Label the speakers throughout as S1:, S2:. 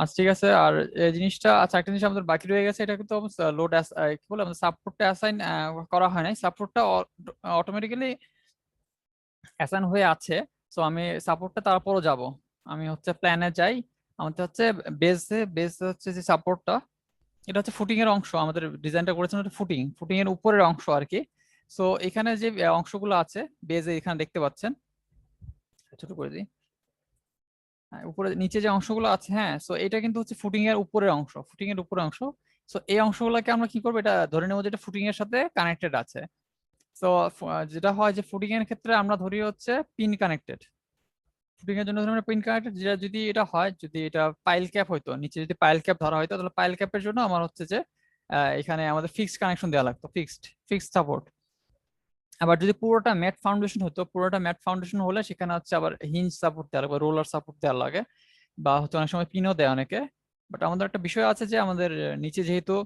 S1: আচ্ছা ঠিক আছে। আর এই জিনিসটা, আচ্ছা একটা জিনিস আমাদের বাকি রয়ে গেছে, এটা কিন্তু লোড কি বলে আমাদের সাপোর্টটা অ্যাসাইন করা হয় নাই, সাপোর্টটা অটোমেটিক্যালি অ্যাসাইন হয়ে আছে। তো আমি সাপোর্টটা তারপরও যাব, আমি হচ্ছে প্ল্যানে যাই। আমাদের হচ্ছে বেস হচ্ছে যে সাপোর্টটা, এটা হচ্ছে ফুটিং এর অংশ, আমাদের ডিজাইনটা করেছেন হচ্ছে ফুটিং ফুটিং এর উপরের অংশ আর কি। সো এখানে যে অংশগুলো আছে বেজে, এখানে দেখতে পাচ্ছেন, ছোট করে দিই। হ্যাঁ, উপরে নিচে যে অংশগুলো আছে, হ্যাঁ, সো এটা কিন্তু হচ্ছে ফুটিং এর উপরের অংশ, ফুটিং এর উপরের অংশ। সো এই অংশগুলোকে আমরা কি করবো, এটা ধরে নেবো যেটা ফুটিং এর সাথে কানেক্টেড আছে। তো যেটা হয় যে ফুটিং এর ক্ষেত্রে আমরা ধরি হচ্ছে পিন কানেক্টেড, ফুটিং এর জন্য ধরি আমরা পিন কানেক্টেড। যেটা যদি এটা হয়, যদি এটা পাইল ক্যাপ হইতো, নিচে যদি পাইল ক্যাপ ধরা হইতো, তাহলে পাইল ক্যাপের জন্য আমার হচ্ছে যে এখানে আমাদের ফিক্সড কানেকশন দেওয়া লাগতো, ফিক্সড সাপোর্ট। আবার যদি পুরোটা ম্যাট ফাউন্ডেশন হতো, পুরোটা ম্যাট ফাউন্ডেশন হলে সেখানে হচ্ছে আবার হিঞ্জ সাপোর্ট দেওয়া লাগবে, রোলার সাপোর্ট দেওয়া লাগে, বা হচ্ছে অনেক সময় পিনও দেয় অনেকে। বাট আমাদের একটা বিষয় আছে যে আমাদের নিচে যেহেতু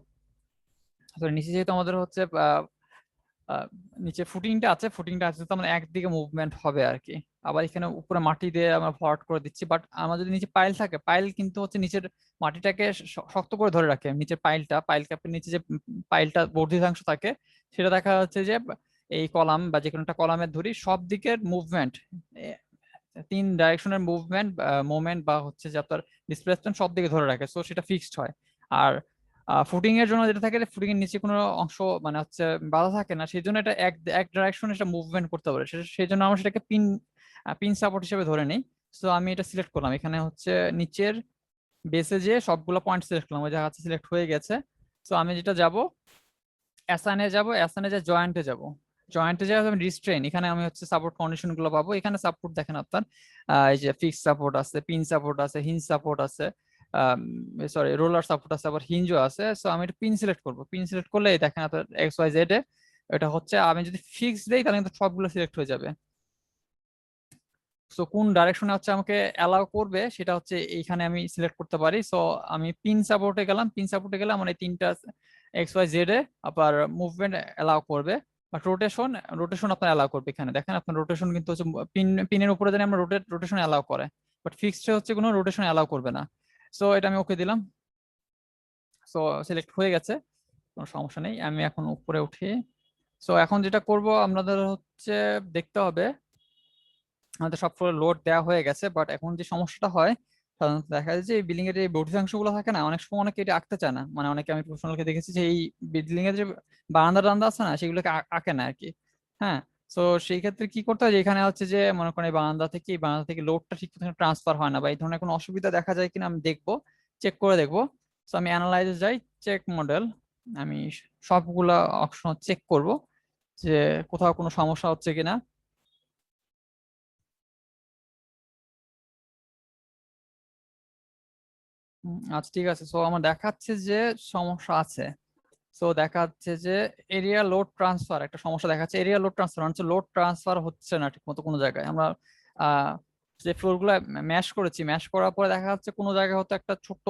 S1: নিচে যেহেতু আমাদের হচ্ছে আহ, নিচে ফুটিংটা আছে তো আমাদের একদিকে মুভমেন্ট হবে আর কি। আবার এখানে উপরে মাটি দিয়ে আমরা ভরাট করে দিচ্ছি, বাট আমার যদি নিচে পাইল থাকে, পাইল কিন্তু হচ্ছে নিচের মাটিটাকে শক্ত করে ধরে রাখে। নিচের পাইল ক্যাপের নিচে যে পাইলটা বর্ধিতাংশ থাকে, সেটা দেখা যাচ্ছে যে এই কলাম বা যে কোনো একটা কলামের ধরি সব দিকের মুভমেন্ট, তিন ডাইরেকশনের মুভমেন্ট বা হচ্ছে যে আপনার ডিসপ্লেসমেন্ট সব দিকে ধরে রাখে, সো সেটা ফিক্সড হয়। আর ফুটিং এর জন্য যেটা থাকে, ফুটিং এর নিচে কোনো অংশ মানে হচ্ছে বাধা থাকে না, সেই জন্য এটা এক এক ডাইরেকশনে সেটা মুভমেন্ট করতে পারে, সেই জন্য আমরা সেটাকে পিন সাপোর্ট হিসেবে ধরে নিই। তো আমি এটা সিলেক্ট করলাম, এখানে হচ্ছে নিচের বেসে যে সবগুলো পয়েন্ট সিলেক্ট করলাম, ওই জায়গা সিলেক্ট হয়ে গেছে। তো আমি যেটা যাব, অ্যাসানে যে জয়েন্টে যাব, জয়েন্টে যে আমি রিস্ট্রেন, এখানে আমি হচ্ছে সাপোর্ট কন্ডিশন গুলো পাবো। এখানে সাপোর্ট দেখেন আপনার এই যে ফিক্স সাপোর্ট আছে, পিন সাপোর্ট আছে, হিঞ্জ সাপোর্ট আছে, সরি রোলার সাপোর্ট আছে, আবার হিঞ্জও আছে। সো আমি এটা পিন সিলেক্ট করবো, পিন সিলেক্ট করলে এই দেখেন আপনার এক্স ওয়াই জেড এ এটা হচ্ছে, আমি যদি ফিক্স দেই তাহলে কিন্তু সবগুলো সিলেক্ট হয়ে যাবে। সো কোন ডাইরেকশনে হচ্ছে আমাকে অ্যালাউ করবে সেটা হচ্ছে এইখানে আমি সিলেক্ট করতে পারি। সো আমি পিন সাপোর্টে গেলাম, মানে তিনটা এক্স ওয়াই জেড এ আবার মুভমেন্ট অ্যালাউ করবে, বাট রোটেশন আপনার অ্যালাউ করবে। এখানে দেখেন আপনার রোটেশন কিন্তু হচ্ছে পিনের উপরে জানি আমরা রোটেশন অ্যালাউ করে, বাট ফিক্সড হচ্ছে কোনো রোটেশন অ্যালাউ করবে না। সো এটা আমি ওকে দিলাম। সো সিলেক্ট হয়ে গেছে, কোনো সমস্যা নেই। আমি এখন উপরে উঠি। সো এখন যেটা করব আমাদের হচ্ছে দেখতে হবে, আমাদের সব ফ্লোরে লোড দেওয়া হয়ে গেছে, বাট এখন যে সমস্যাটা হয় সাধারণত দেখা যায় যে এই বিল্ডিং এর যে বর্ধিতাংশ গুলো থাকে না, অনেক সময় অনেকে এটা আঁকতে চায় না, মানে অনেকে আমি প্রফেশনালকে দেখেছি যে এই বিল্ডিং এর যে বারান্দা টান্দা আছে না, সেগুলোকে আঁকে না আর কি। হ্যাঁ, তো সেই ক্ষেত্রে কি করতে হয়, যে এখানে হচ্ছে যে মনে করেন এই বারান্দা থেকে লোডটা ঠিক মতো ট্রান্সফার হয় না, বা এই ধরনের কোনো অসুবিধা দেখা যায় কিনা আমি দেখবো, চেক করে দেখবো। তো আমি অ্যানালাইজে যাই, চেক মডেল, আমি সবগুলা অপশন চেক করব যে কোথাও কোনো সমস্যা হচ্ছে কিনা। আচ্ছা ঠিক আছে। সো আমার দেখাচ্ছে যে সমস্যা আছে। সো দেখাচ্ছে যে এরিয়া লোড ট্রান্সফার একটা সমস্যা দেখাচ্ছে, এরিয়া লোড ট্রান্সফার হচ্ছে লোড ট্রান্সফার হচ্ছে না ঠিক মতো কোনো জায়গায়। আমরা আহ যে ফ্লোর গুলো ম্যাশ করার পরে দেখা যাচ্ছে কোনো জায়গায় হয়তো একটা ছোট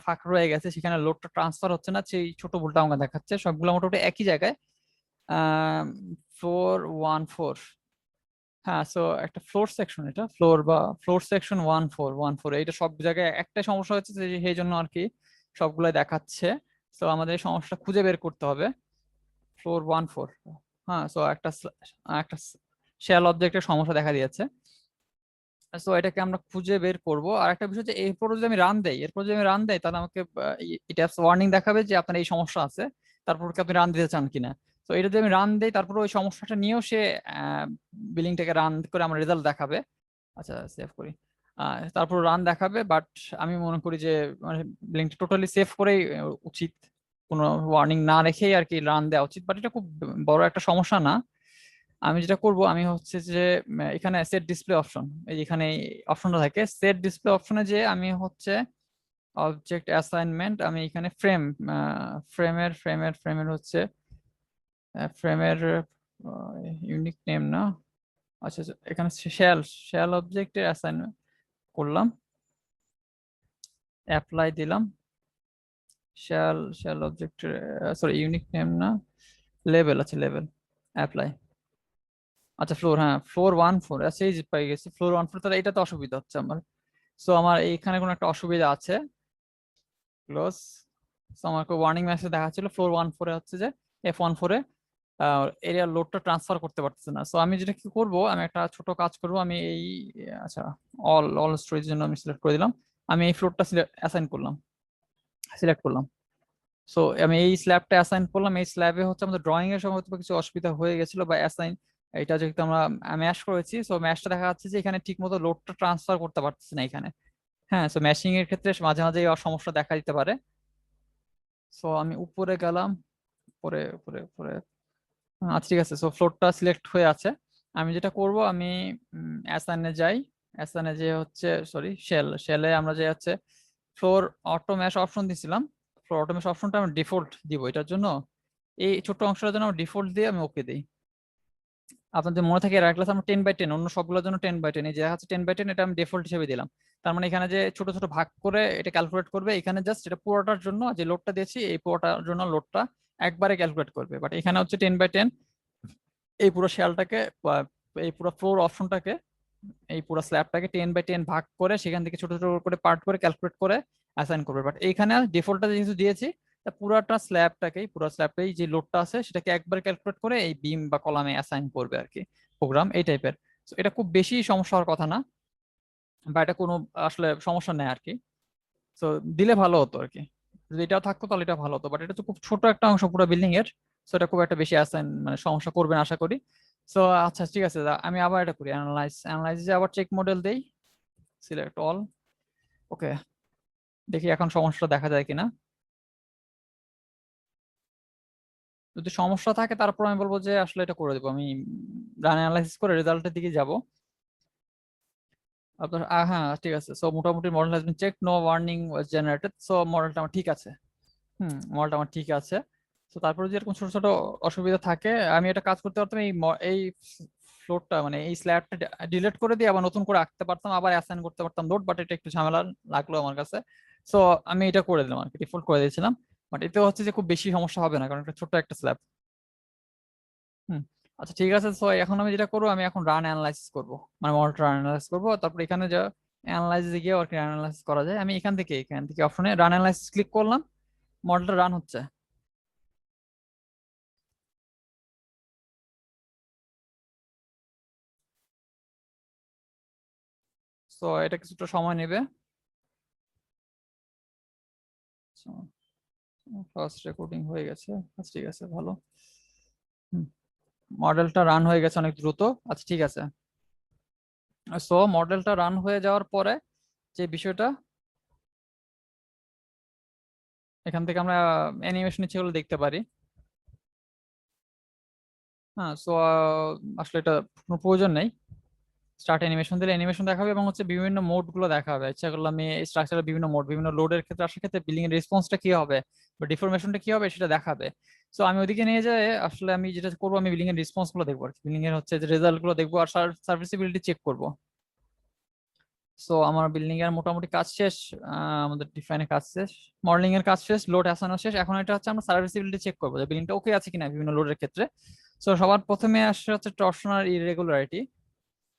S1: ফাঁক রয়ে গেছে, সেখানে লোডটা ট্রান্সফার হচ্ছে না, সেই ছোট ভুলটা আমাকে দেখাচ্ছে। সবগুলো মোটামুটি একই জায়গায়, 414। হ্যাঁ, সো একটা ফ্লোর সেকশন, এটা ফ্লোর সেকশন 1414, এটা সব জায়গায় একটা সমস্যা হচ্ছে, যে সেই জন্য আর কি সবগুলাই দেখাচ্ছে। তো আমাদের এই সমস্যা খুঁজে বের করতে হবে। ফ্লোর 14। হ্যাঁ, সো একটা শেল অবজেক্টের সমস্যা দেখা দিয়েছে। সো এটাকে আমরা খুঁজে বের করব। আর একটা বিষয় যে এরপর যদি আমি রান দেই তাহলে আমাকে এটা ওয়ার্নিং দেখাবে যে আপনার এই সমস্যা আছে, তারপর কি আপনি রান দিতে চান কিনা। তো এটা যদি আমি রান দেই, তারপর ওই সমস্যাটা নিয়েও সে বিলিংটাকে রান করে আমার রেজাল্ট দেখাবে। আচ্ছা সেভ করি। তারপর রান দেখাবে, বাট আমি মনে করি যে মানে বিলিংটা টোটালি সেভ করেই উচিত, কোনো ওয়ার্নিং না রেখেই আর কি রান দেওয়া উচিত, বাট এটা খুব বড় একটা সমস্যা না। আমি যেটা করব, আমি হচ্ছে যে এখানে সেট ডিসপ্লে অপশন, এই যে এখানে অপশনটা থাকে সেট ডিসপ্লে অপশনে, যে আমি হচ্ছে অবজেক্ট অ্যাসাইনমেন্ট, আমি এখানে ফ্রেমের হচ্ছে ফ্রেমের ইউনিক নেম না। আচ্ছা আচ্ছা, এখানে শ্যাল অবজেক্টের অ্যাসাইনমেন্ট করলাম, অ্যাপ্লাই দিলাম। শ্যাল অবজেক্টের, সরি ইউনিক নেম না, লেভেল আছে, লেভেল অ্যাপ্লাই। আচ্ছা ফ্লোর, হ্যাঁ ফ্লোর 14, আচ্ছা এই যে পাই গেছি ফ্লোর 14, তাহলে এটাতে অসুবিধা হচ্ছে আমার। সো আমার এইখানে কোনো একটা অসুবিধা আছে। ক্লোজ। সো আমাকে ওয়ার্নিং মেসেজ দেখাচ্ছিল ফ্লোর 1 4 হচ্ছে যে F14 এরিয়া লোডটা ট্রান্সফার করতে পারতেছে না। সো আমি যেটা কি করব, আমি একটা ছোট কাজ করব, আমি এই আচ্ছা অল অল স্টোরেজ জন্য আমি সিলেক্ট করে দিলাম। আমি এই ফ্লোরটা অ্যাসাইন করলাম, সিলেক্ট করলাম। সো আমি এই স্ল্যাবটা অ্যাসাইন করলাম। এই স্ল্যাবে হচ্ছে আমাদের ড্রয়িং এর সময় হয়তো কিছু অসুবিধা হয়ে গেছিল বা অ্যাসাইন, এটা যেহেতু আমরা ম্যাশ করেছি, সো ম্যাশটা দেখা যাচ্ছে যে এখানে ঠিক মতো লোডটা ট্রান্সফার করতে পারতেছে না এখানে। হ্যাঁ, সো ম্যাশিং এর ক্ষেত্রে মাঝে মাঝে এই সমস্যা দেখা দিতে পারে। সো আমি উপরে গেলাম, উপরে উপরে উপরে। আচ্ছা ঠিক আছে, সো ফ্লোরটা সিলেক্ট হয়ে আছে। আমি যেটা করব, আমি অ্যাসাইনে যাই। অ্যাসাইনে যে হচ্ছে সরি শেলে আমরা যে হচ্ছে ফ্লোর অটো ম্যাশ অপশন দিছিলাম। ফ্লোর অটো ম্যাশ অপশনটা আমি ডিফল্ট দিব এটার জন্য। এই ছোট্ট অংশটার জন্য ডিফল্ট দিয়ে আমি ওকে দিই। আপনাদের মনে থাকে এর ক্লাস আমরা 10/10, অন্য সবগুলোর জন্য 10/10, এই যে আছে 10/10 এটা আমি ডিফল্ট হিসেবে দিলাম। তার মানে এখানে যে ছোট ছোট ভাগ করে এটা ক্যালকুলেট করবে, এখানে জাস্ট এটা পুরোটার জন্য যে লোডটা দিয়েছি এই পুরোটার জন্য লোডটা একবারে ক্যালকুলেট করবে। বাট এখানে হচ্ছে 10/10 এই পুরো শেলটাকে বা এই পুরো ফ্লোর অপশনটাকে, এই পুরো স্ল্যাবটাকে 10/10 ভাগ করে সেখান থেকে ছোট ছোট করে পার্ট করে ক্যালকুলেট করে অ্যাসাইন করবে। বাট এইখানে ডিফল্টটা যেহেতু দিয়েছি, তা পুরাটা স্ল্যাবটাকেই পুরো স্ল্যাবটাই যে লোডটা আছে সেটাকে একবার ক্যালকুলেট করে এই বিম বা কলামে অ্যাসাইন করবে আর কি, প্রোগ্রাম এই টাইপের। এটা খুব বেশি সমস্যা হওয়ার কথা না, বা এটা কোনো আসলে সমস্যা নেই আর কি। তো দিলে ভালো হতো আর কি, যদি এটাও থাকতো তাহলে এটা ভালো হতো। বাট এটা তো খুব ছোট একটা অংশ পুরো বিল্ডিং এর, তো এটা খুব একটা বেশি অ্যাসাইন মানে সমস্যা করবে না আশা করি। তো আচ্ছা ঠিক আছে, আমি আবার এটা করি, অ্যানালাইসিসে আবার চেক মডেল দেই, সিলেক্ট অল। ওকে, দেখি এখন সমস্যাটা দেখা যায় কিনা। যদি সমস্যা থাকে তারপর আমি বলবো যে আসলে এটা করে দেবো, আমি রান অ্যানালাইসিস করে রেজাল্টের দিকে যাব। আপনার হ্যাঁ ঠিক আছে, সো মোটামুটি model has been check, no warning was generated. So মডেলটা আমার ঠিক আছে। মডেলটা আমার ঠিক আছে। তো তারপরে যদি এরকম ছোট ছোট অসুবিধা থাকে, আমি একটা কাজ করতে পারতাম, এই ফ্লোরটা মানে এই স্ল্যাবটা ডিলিট করে দিয়ে আবার নতুন করে আঁকতে পারতাম, আবার অ্যাসাইন করতে পারতাম লোড, বাট এটা একটু ঝামেলা লাগলো আমার কাছে। সো আমি এটা করে দিলাম আর কি, ডিফল্ট করে দিয়েছিলাম। বাট এতে হচ্ছে যে খুব বেশি সমস্যা হবে না, কারণ এটা ছোট্ট একটা স্ল্যাব। হুম। আচ্ছা ঠিক আছে, তো এখন আমি যেটা করবো, আমি এখন রান অ্যানালাইসিস করবো, মানে মডেলটা রান অ্যানালাইসিস করবো। তারপর এখানে যা অ্যানালাইসিস গিয়ে আর কি অ্যানালাইসিস করা যায়, আমি এখান থেকে অপশনে রান অ্যানালাইসিস ক্লিক করলাম, মডেলটা রান হচ্ছে। তো এটা কিছুটা সময় নেবে। ফার্স্ট রেকর্ডিং হয়ে গেছে। আচ্ছা ঠিক আছে, ভালো। মডেলটা রান হয়ে গেছে অনেক দ্রুত। আচ্ছা ঠিক আছে, সো মডেলটা রান হয়ে যাওয়ার পরে যে বিষয়টা, এখান থেকে আমরা অ্যানিমেশন সেগুলো দেখতে পারি। হ্যাঁ, সো আসলে এটা কোনো প্রয়োজন নেই। স্টার্ট অ্যানিমেশন দিলে অ্যানিমেশন দেখাবে এবং হচ্ছে বিভিন্ন মোড গুলো দেখাবে। ইচ্ছা করলে আমি স্ট্রাকচারের বিভিন্ন মোড, বিভিন্ন লোডের ক্ষেত্রে আসার ক্ষেত্রে বিল্ডিং এর রেসপন্সটা কি হবে বা ডিফরমেশনটা কি হবে সেটা দেখাবে। সো আমি ওইদিকে নিয়ে যাই, আসলে আমি যেটা করবো, আমি বিল্ডিং এর রেসপন্স গুলো দেখবো আর বিল্ডিং এর হচ্ছে যে রেজাল্ট গুলো দেখবো আর সার্ভিসিবিলিটি চেক করবো। সো আমার বিল্ডিং এর মোটামুটি কাজ শেষ, আমাদের ডিফাইনের কাজ শেষ, মডেলিং এর কাজ শেষ, লোড আসানো শেষ। এখন এটা হচ্ছে আমরা সার্ভিসিবিলিটি চেক করবো যে বিল্ডিংটা ওকে আছে কিনা বিভিন্ন লোডের ক্ষেত্রে। সো সবার প্রথমে আসছে হচ্ছে টর্শনাল ইরেগুলারিটি।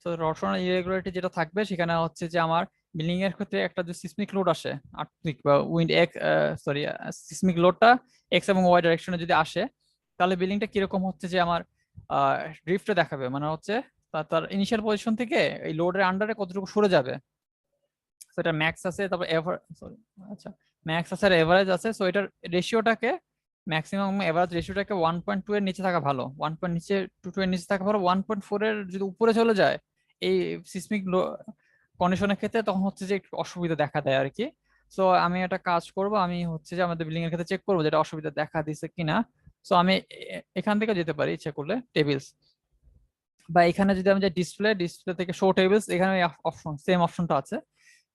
S1: তো টর্শনাল ইরেগুলারিটি যেটা থাকবে সেখানে হচ্ছে যে আমার বিল্ডিং এর ক্ষেত্রে একটা যে সিসমিক লোড আসে, আর্থকুইক বা উইন্ড এক সরি সিসমিক লোডটা এক্স এবং ওয়াই ডাইরেকশনে যদি আসে, তাহলে বিল্ডিংটা কিরকম হচ্ছে যে আমার ড্রিফটে দেখাবে, মানে হচ্ছে তার ইনিশিয়াল পজিশন থেকে এই লোডের আন্ডারে কতটুকু সরে যাবে। সেটা ম্যাক্স আছে, তারপর সরি আচ্ছা ম্যাক্স আছে আর এভারেজ আছে। সো এটার রেশিওটাকে, ম্যাক্সিমাম এভারেজ রেশিওটাকে 1.2 এর নিচে থাকা ভালো, 1.2 এর নিচে থাকা ভালো। 1.4 এর যদি উপরে চলে যায় এই সিসমিক কন্ডিশনের ক্ষেত্রে, তখন হচ্ছে যে একটু অসুবিধা দেখা দেয় আর কি। সো আমি একটা কাজ করব, আমি হচ্ছে যে আমাদের বিল্ডিং এর ক্ষেত্রে চেক করবো যেটা অসুবিধা দেখা দিছে কিনা। সো আমি এখান থেকে যেতে পারি ইচ্ছা করলে টেবিলস, বা এখানে যদি আমি যে ডিসপ্লে থেকে শো টেবিলস, এখানে অপশন সেম অপশনটা আছে।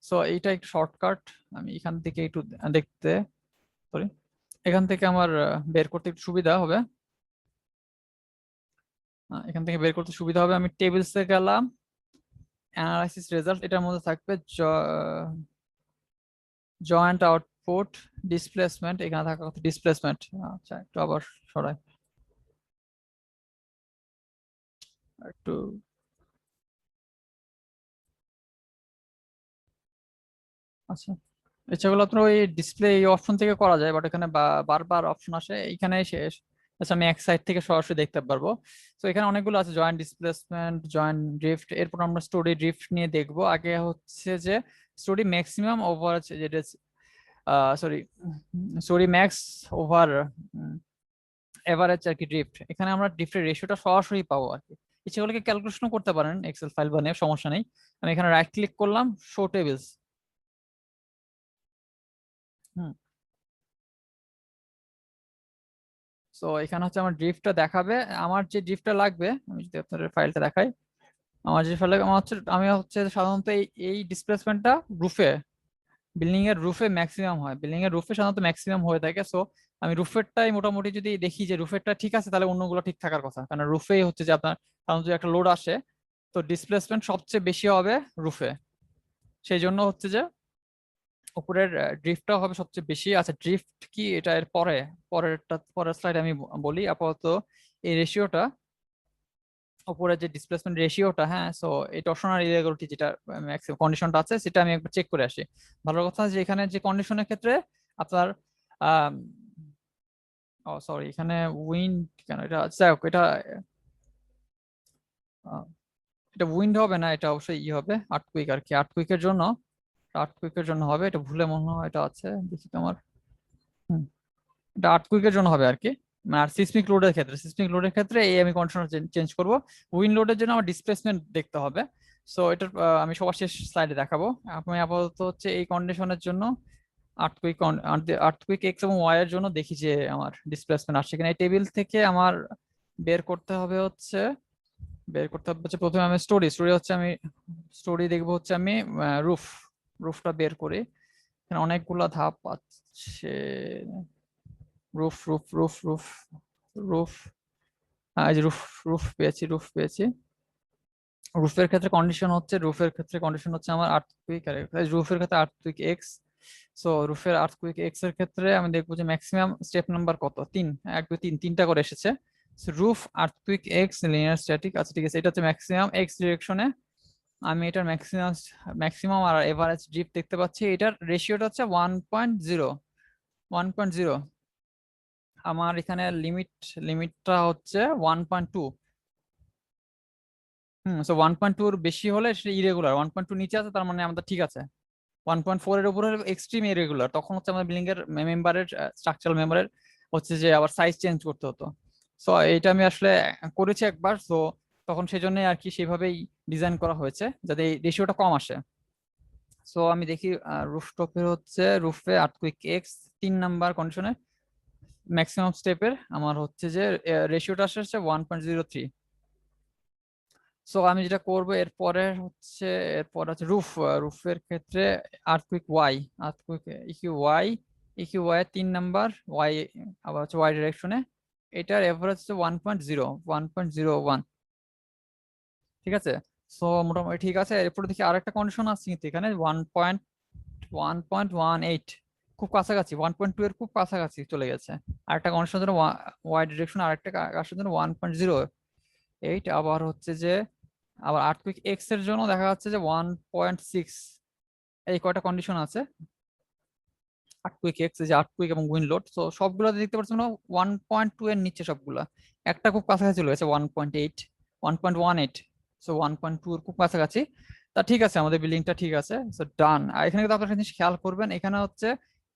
S1: সো এইটা একটু শর্টকাট, আমি এখান থেকে একটু দেখতে সরি, এখান থেকে আমার বের করতে একটু সুবিধা হবে। এখান থেকে বের করতে সুবিধা হবে, আমি টেবিলসে গেলাম, অ্যানালাইসিস রেজাল্ট, এটার মধ্যে থাকবে জয়েন্ট আউটপুট ডিসপ্লেসমেন্ট, এখানে থাকা কথা ডিসপ্লেসমেন্ট। আচ্ছা একটু আবার সরাই, একটু আচ্ছা, ইচ্ছাগুলো আপনার ওই ডিসপ্লে এই অপশন থেকে করা যায়, বাট এখানে বারবার অপশন আসে, এইখানে শেষ। আচ্ছা, আমি এক সাইড থেকে সরাসরি দেখতে পারবো। তো এখানে অনেকগুলো আছে, জয়েন্ট ডিসপ্লেসমেন্ট, জয়েন্ট ড্রিফট, এরপর আমরা স্টোরি ড্রিফট নিয়ে দেখবো। আগে হচ্ছে যে স্টোরি ম্যাক্সিমাম ওভার, যেটা sorry story max over average আর কি ড্রিফট। এখানে আমরা ড্রিফটের রেশিওটা সরাসরি পাবো আর কি। ইচ্ছেগুলোকে ক্যালকুলেশন করতে পারেন এক্সেল ফাইল বানিয়ে, সমস্যা নেই। আমি এখানে রাইট ক্লিক করলাম, শো টেবিলস। হুম, তো এখানে হচ্ছে আমার ড্রিফটটা দেখাবে। আমার যে ড্রিফটটা লাগবে, আমি যদি আপনাদের ফাইলটা দেখাই, আমার যে ফাইল আমার হচ্ছে, আমি হচ্ছে সাধারণত এই ডিসপ্লেসমেন্টটা রুফে, বিল্ডিং এর রুফে ম্যাক্সিমাম হয়, বিল্ডিং এর রুফে সাধারণত ম্যাক্সিমাম হয়ে থাকে। সো আমি রুফেরটাই মোটামুটি যদি দেখি যে রুফেরটা ঠিক আছে, তাহলে অন্যগুলো ঠিক থাকার কথা, কারণ রুফেই হচ্ছে যে আপনার সাধারণত যদি একটা লোড আসে, তো ডিসপ্লেসমেন্ট সবচেয়ে বেশি হবে রুফে। সেই জন্য হচ্ছে যে উপরের ড্রিফটটা হবে সবচেয়ে বেশি। আচ্ছা, ড্রিফট কি এটা এর পরের স্লাইড আমি বলি আপাতত। এই রেশিওটা, উপরে যে ডিসপ্লেসমেন্ট রেশিওটা, হ্যাঁ, সো এই টর্শনাল ইরেগুলারিটি যেটা ম্যাক্সিমাম কন্ডিশনটা আছে, সেটা আমি একবার চেক করে আসি। ভালো কথা যে এখানে যে কন্ডিশনের ক্ষেত্রে আপনার আহ ও সরি, এখানে উইন্ড কেন, এটা যাই হোক, আহ, এটা উইন্ড হবে না, এটা অবশ্যই ই হবে আর্থকুইক আর কি। আর্থকুইকের জন্য হবে, এটা ভুলে মনে হয় এটা আছে, দেখি তো আমার। হুম, এটা আর্থকুইকের জন্য হবে আর কি। আর সিসমিক লোডের ক্ষেত্রে এই আমি কন্ডিশন চেঞ্জ করব। উইন্ড লোডের জন্য আমার ডিসপ্লেসমেন্ট দেখতে হবে। সো এটার আমি সবার শেষ স্লাইডে দেখাবো। আমি আপাতত হচ্ছে এই কন্ডিশনের জন্য আর্থকুইক আর্থকুইক এক্স এবং ওয়াই এর জন্য দেখি যে আমার ডিসপ্লেসমেন্ট আসছে কিনা। এই টেবিল থেকে আমার বের করতে হবে হচ্ছে, প্রথমে আমি স্টোরি হচ্ছে আমি স্টোরি দেখবো হচ্ছে আমি রুফ রুফটা বের করি। এখানে অনেকগুলা ধাপ আছে। Roof roof roof roof roof এই যে রুফ পেয়েছি। রুফের ক্ষেত্রে কন্ডিশন হচ্ছে আমার আর্থকুইক, আর রুফের ক্ষেত্রে আর্থকুইক এক্স। সো রুফের আর্থকুইক এক্স এর ক্ষেত্রে আমি দেখবো যে ম্যাক্সিমাম স্টেপ নাম্বার কত, 3, 1 2 3, তিনটা করে এসেছে। Roof earthquake X linear static. আচ্ছা ঠিক আছে, এটা হচ্ছে ম্যাক্সিমাম এক্স ডিরেকশনে। আমি এটার ম্যাক্সিমাম আর এভারেজ ড্রিফট দেখতে পাচ্ছি। এটার রেশিওটা হচ্ছে 1.0। 1.0 আমার এখানে লিমিটটা হচ্ছে 1.2। সো 1.2 এর বেশি হলে সেটা ইরেগুলার, 1.2 নিচে আছে তার মানে আমাদের ঠিক আছে। 1.4 এর উপরে এক্সট্রিম ইরেগুলার, তখন হচ্ছে আমাদের বিল্ডিং এর মেম্বারের, স্ট্রাকচারাল মেম্বারের হচ্ছে যে আবার সাইজ চেঞ্জ করতে হতো। সো এটা আমি আসলে করেছি একবার, তো তখন সেই জন্য আর কি সেভাবেই ডিজাইন করা হয়েছে যাতে এই রেশিওটা কম আসে। সো আমি দেখি রুফটপের হচ্ছে রুফে আর্থকুইক এক্স 3 নাম্বার কন্ডিশনে ম্যাক্সিমাম স্টেপের আমার হচ্ছে যে রেশিওটা আসছে 1.03। সো আমি যেটা করব এরপর হচ্ছে রুফের ক্ষেত্রে earthquake EQ Y 3 number Y, আবার হচ্ছে ওয়াই ডিরেকশনে। এটার এভারেজ হচ্ছে 1.01। ঠিক আছে, সো মোটামুটি ঠিক আছে। এরপর দেখি আরেকটা কন্ডিশন আছে কিন্তু এখানে 1.18, খুব কাছাকাছি, 1.2 এর খুব কাছাকাছি চলে গেছে। আরেকটা কন্ডিশন জন্য ওয়াই ডিরেকশন, আরেকটা কাজের জন্য 1.08। আবার হচ্ছে যে আবার আর্থকুইক এক্স এর জন্য দেখা যাচ্ছে যে 1.6। এই কয়টা কন্ডিশন আছে আর্থকুইক এক্স, যে আর্থকুইক এবং উইন্ড লোড, তো সবগুলো দেখতে পাচ্ছি না 1.2 এর নিচে সবগুলা। একটা খুব কাছাকাছি চলে গেছে 1.8, 1.18। সো 1.2 এর খুব কাছাকাছি। তা ঠিক আছে, আমাদের বিল্ডিংটা ঠিক আছে, সো ডান। আর এখানে কিন্তু আপনার একটা জিনিস খেয়াল করবেন, এখানে হচ্ছে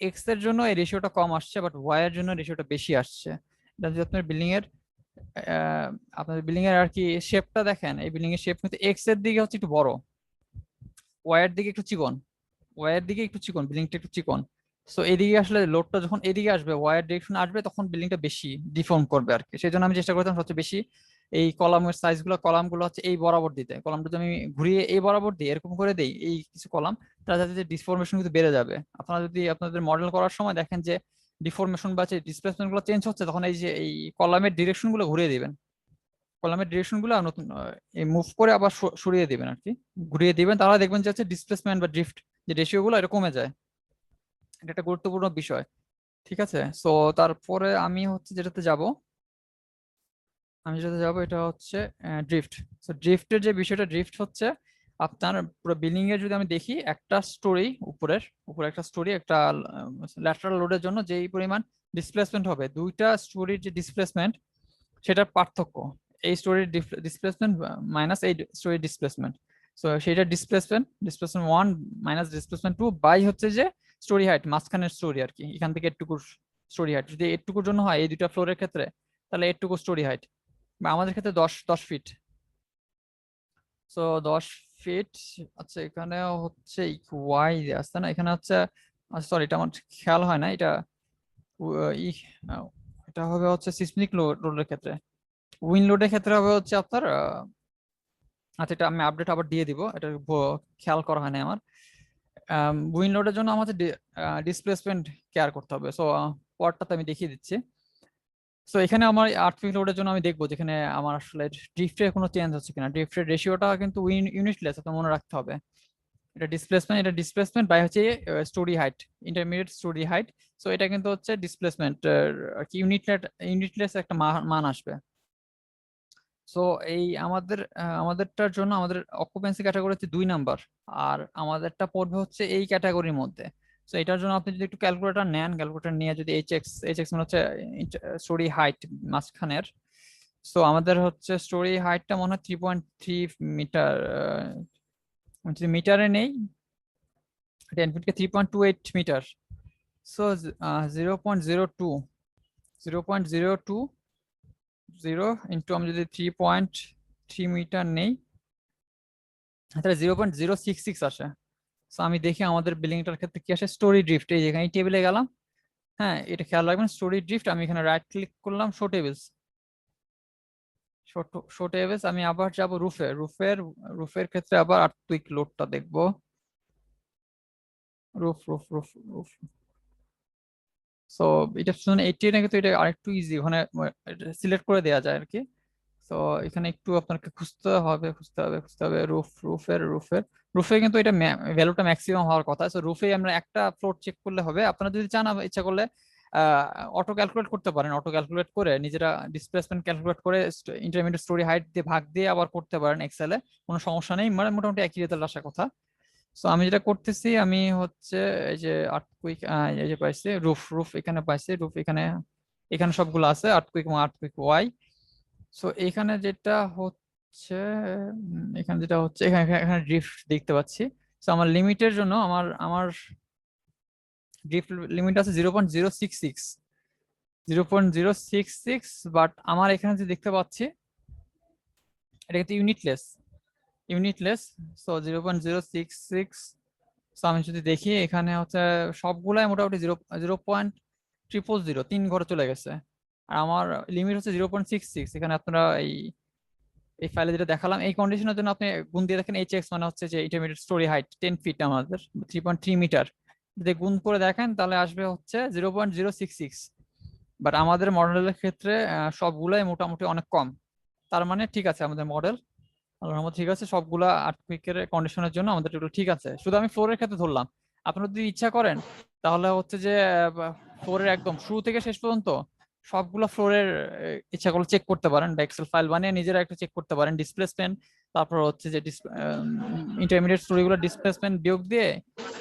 S1: এক্স এর জন্য এই রেশিওটা কম আসছে, বাট ওয়াই এর জন্য রেশিওটা বেশি আসছে। এটা যদি আপনার বিল্ডিং এর আর কি শেপটা দেখেন, এই বিল্ডিং এর শেপ কিন্তু এক্স এর দিকে হচ্ছে একটু বড়, ওয়াই এর দিকে একটু চিকন, বিল্ডিংটা একটু চিকন। সো এদিকে আসলে লোডটা যখন এদিকে আসবে, ওয়ার ডিরেকশন আসবে, তখন বিল্ডিংটা বেশি ডিফর্ম করবে আর কি। সেই জন্য আমি চেষ্টা করতাম সবচেয়ে বেশি এই কলামগুলো হচ্ছে এই বরাবর দিতে। কলামটা যদি আমি ঘুরিয়ে এই বরাবর দিই, এরকম করে দেই এই কিছু কলাম, তাহলে যাতে যে ডিফরমেশন কিন্তু বেড়ে যাবে। আপনারা যদি আপনাদের মডেল করার সময় দেখেন যে ডিফরমেশন বা ডিসপ্লেসমেন্ট গুলো চেঞ্জ হচ্ছে, তখন এই যে এই কলামের ডিরেকশন গুলো ঘুরিয়ে দিবেন। কলামের ডিরেকশন গুলো নতুন মুভ করে আবার সরিয়ে দিবেন আর কি, ঘুরিয়ে দিবেন, তাহলে দেখবেন যে হচ্ছে ডিসপ্লেসমেন্ট বা ড্রিফট যে রেশিও গুলো এটা কমে যায়। এটা একটা গুরুত্বপূর্ণ বিষয়। ঠিক আছে, সো তারপরে আমি যেটাতে যাব এটা হচ্ছে ড্রিফট। সো ড্রিফটের যে বিষয়টা, ড্রিফট হচ্ছে আপনার পুরো বিল্ডিং এর যদি আমি দেখি, একটা স্টোরি উপরে একটা স্টোরি, একটা ল্যাটারাল লোডের জন্য যেই পরিমাণ ডিসপ্লেসমেন্ট হবে, দুইটা স্টোরির যে ডিসপ্লেসমেন্ট সেটার পার্থক্য, এই স্টোরির ডিসপ্লেসমেন্ট মাইনাস এই স্টোরির ডিসপ্লেসমেন্ট। সো সেটা ডিসপ্লেসমেন্ট 1 মাইনাস ডিসপ্লেসমেন্ট 2 বাই হচ্ছে যে স্টোরি হাইট, মাঝখানের স্টোরি আর কি, এখান থেকে এটুকুর স্টোরি হাইট। যদি এটুকুর জন্য হয় এই দুইটা ফ্লোরের ক্ষেত্রে, তাহলে এটুকু স্টোরি হাইট, বা আমাদের ক্ষেত্রে 10 ফিট। So 10 fit. আচ্ছা, এখানে হচ্ছে ওয়াই আসছে না, এখানে হচ্ছে, সরি এটা আমার খেয়াল হয় না, এটা ই এটা হবে হচ্ছে সিসমিক লোডের ক্ষেত্রে, উইন লোডের ক্ষেত্রে হবে হচ্ছে আপনার আচ্ছা এটা আমি আপডেট আবার দিয়ে দিব, এটা খেয়াল করা হয় না আমার। উইন লোডের জন্য আমাদের ডিসপ্লেসমেন্ট কেয়ার করতে হবে। সো পরটাতে আমি দেখিয়ে দিচ্ছি। সো এখানে আমার আর্থিক লোডের জন্য আমি দেখবো যেখানে আমার আসলে ড্রিফটের কোনো চেঞ্জ হচ্ছে কিনা। ড্রিফটের রেশিওটা কিন্তু ইউনিটলেস, আপনার মনে রাখতে হবে। এটা ডিসপ্লেসমেন্ট বাই হচ্ছে story height, intermediate story height. So এটা কিন্তু হচ্ছে ডিসপ্লেসমেন্ট কি ইউনিটলেস একটা মান আসবে। সো এই আমাদেরটার জন্য আমাদের অকুপেন্সি ক্যাটাগরি হচ্ছে 2 নাম্বার, আর আমাদেরটা পড়বে হচ্ছে এই ক্যাটাগরির মধ্যে। সো এটার জন্য আপনি যদি একটু ক্যালকুলেটর নেন, ক্যালকুলেটর নিয়ে যদি এইচ এক্স মানে হচ্ছে স্টোরি হাইট মাঝখানের। সো আমাদের হচ্ছে স্টোরি হাইটটা মনে হয় 3.3 মিটার, যদি মিটারে নেই 10 ফিটকে 3.28 মিটার। সো 0.02 ইন্টু আমি যদি 3.3 মিটার নেই, তাহলে 0.066 আসে। তো আমি দেখি আমাদের বিল্ডিংটার ক্ষেত্রে কি আসে, স্টোরি ড্রিফট। এই যেখানে টেবিলে গেলাম, হ্যাঁ এটা খেয়াল রাখবেন, স্টোরি ড্রিফট। আমি এখানে রাইট ক্লিক করলাম, শো টেবিলস, শো টেবিলস। আমি আবার যাব রুফের ক্ষেত্রে আবার আর্থকুইক লোডটা দেখবো। রুফ। সো এটা শুনুন 80 না, কিন্তু এটা আরেকটু ইজি, ওখানে সিলেক্ট করে দেওয়া যায় আর কি। তো এখানে একটু আপনাকে খুঁজতে হবে রুফে কিন্তু এটা ভ্যালুটা ম্যাক্সিমাম হওয়ার কথা। সো রুফে আমরা একটা ফ্লোর চেক করলে হবে। আপনারা যদি চান ইচ্ছা করলে অটো ক্যালকুলেট করতে পারেন, অটো ক্যালকুলেট করে নিজেরা ডিসপ্লেসমেন্ট ক্যালকুলেট করে ইন্টারমিডিয়েট স্টোরি হাইট দিয়ে ভাগ দিয়ে আবার করতে পারেন এক্সেলে, কোনো সমস্যা নেই, মানে মোটামুটি একই রেজাল্ট আসার কথা। সো আমি যেটা করতেছি, আমি হচ্ছে এই যে আর্থকুইক, এই যে পাইছি রুফ এখানে পাইছি, রুফ এখানে, এখানে সবগুলো আছে, আর্থকুইক এবং আর্থকুইক ওয়াই। সো এখানে যেটা হচ্ছে এখানে এখানে ড্রিফট দেখতে পাচ্ছি। সো আমার লিমিটের জন্য আমার ড্রিফট লিমিট আছে 0.066, বাট আমার এখানে যে দেখতে পাচ্ছি এটা কিন্তু ইউনিটলেস। সো 0.066। সো আমি যদি দেখি এখানে হচ্ছে সবগুলাই মোটামুটি 0.000, 3 ঘরে চলে গেছে। আর আমার লিমিট হচ্ছে 0.66। এখানে আপনারা এই ফাইলে যেটা দেখালাম এই কন্ডিশনের জন্য আপনি গুণ দিয়ে দেখেন, এইচ এক্স মানে হচ্ছে যে ইন্টারমিডিয়েট স্টোরি হাইট 10 ফিট, আমাদের 3.3 মিটার। যদি গুণ করে দেখেন তাহলে আসবে হচ্ছে 0.066। বাট আমাদের মডেলের ক্ষেত্রে সবগুলাই মোটামুটি অনেক কম। তার মানে ঠিক আছে আমাদের মডেল, আল্লাহর রহমতে ঠিক আছে, সবগুলা আর্থকুইকের কন্ডিশনের জন্য আমাদের এগুলো ঠিক আছে। শুধু আমি ফ্লোরের ক্ষেত্রে ধরলাম। আপনারা যদি ইচ্ছা করেন তাহলে হচ্ছে যে ফ্লোরের একদম শুরু থেকে শেষ পর্যন্ত সবগুলো ফ্লোরের ইচ্ছা করলে চেক করতে পারেন, বা এক্সেল ফাইল বানিয়ে নিজেরা একটু চেক করতে পারেন ডিসপ্লেসমেন্ট, তারপর হচ্ছে যে ইন্টারমিডিয়েট স্টোরিগুলো ডিসপ্লেসমেন্ট বিয়োগ দিয়ে,